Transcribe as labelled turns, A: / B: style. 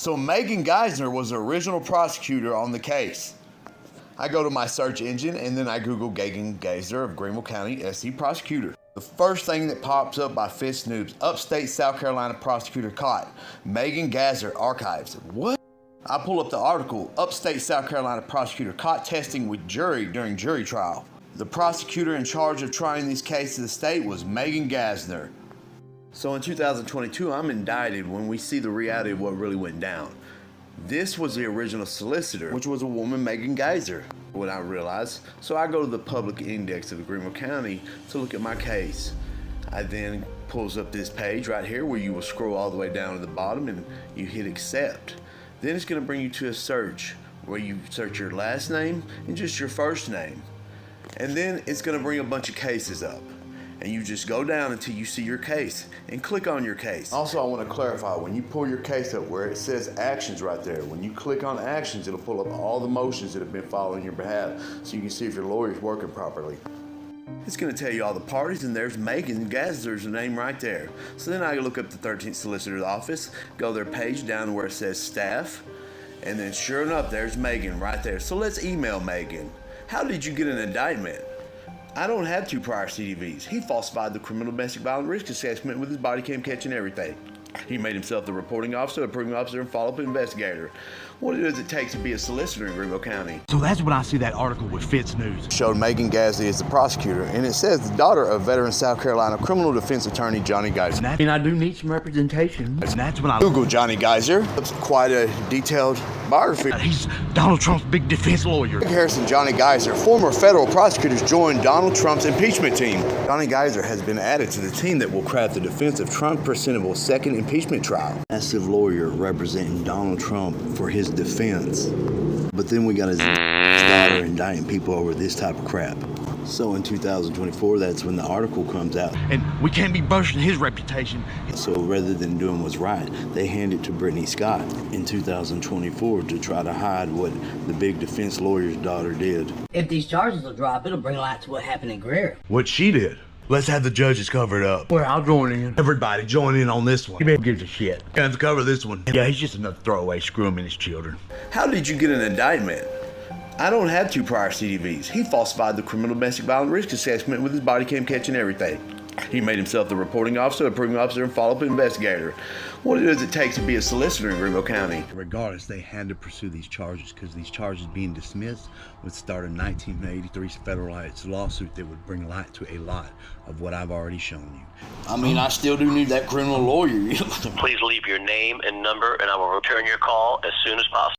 A: So Megan Geisner was the original prosecutor on the case. I go to my search engine and then I Google Megan Geisner of Greenville County SC prosecutor. The first thing that pops up by Fitz News, upstate South Carolina prosecutor caught. Megan Geisner archives. What? I pull up the article, upstate South Carolina prosecutor caught testing with jury during jury trial. The prosecutor in charge of trying these cases of the state was Megan Geisner. So in 2022, I'm indicted when we see the reality of what really went down. This was the original solicitor, which was a woman, Megan Geisner, what I realized. So I go to the public index of Greenville County to look at my case. I then pulls up this page right here where you will scroll all the way down to the bottom and you hit accept. Then it's going to bring you to a search where you search your last name and just your first name. And then it's going to bring a bunch of cases up. And you just go down until you see your case and click on your case. Also, I want to clarify, when you pull your case up where it says actions right there, when you click on actions, it'll pull up all the motions that have been filed on your behalf so you can see if your lawyer is working properly. It's going to tell you all the parties, and there's Megan Geisner's name right there. So then I look up the 13th Solicitor's Office, go their page down where it says staff, and then sure enough, there's Megan right there. So let's email Megan. How did you get an indictment? I don't have 2 prior CDVs. He falsified the criminal domestic violence risk assessment with his body cam catch and everything. He made himself the reporting officer, approving officer, and follow-up investigator. What does it take to be a solicitor in Greenville County?
B: So that's when I see that article with Fitz News.
A: Showed Megan Geisner as the prosecutor, and it says the daughter of veteran South Carolina criminal defense attorney Johnny Geisner.
B: And I do need some representation. And that's when I
A: Google Johnny Geisner. It's quite a detailed biography.
B: He's Donald Trump's big defense lawyer.
A: Greg Harrison, Johnny Geisner, former federal prosecutors joined Donald Trump's impeachment team. Johnny Geisner has been added to the team that will craft the defense of Trump presentable second impeachment trial. Massive lawyer representing Donald Trump for his defense. But then we got his daughter indicting people over this type of crap. So in 2024, that's when the article comes out.
B: And we can't be bursting his reputation.
A: So rather than doing what's right, they hand it to Brittany Scott in 2024 to try to hide what the big defense lawyer's daughter did.
C: If these charges will drop, it'll bring light to what happened in Greer.
B: What she did. Let's have the judges cover it up. Well, I'll join in. Everybody join in on this one. He gives a shit. Got to cover this one. Yeah, he's just another throwaway. Screw him and his children.
A: How did you get an indictment? I don't have 2 prior CDVs. He falsified the criminal domestic violence risk assessment with his body cam catch and everything. He made himself the reporting officer, approving officer, and follow-up investigator. What does it take to be a solicitor in Greenville County?
D: Regardless, they had to pursue these charges because these charges being dismissed would start a 1983 federal rights lawsuit that would bring light to a lot of what I've already shown you.
A: I mean, I still do need that criminal lawyer.
E: Please leave your name and number, and I will return your call as soon as possible.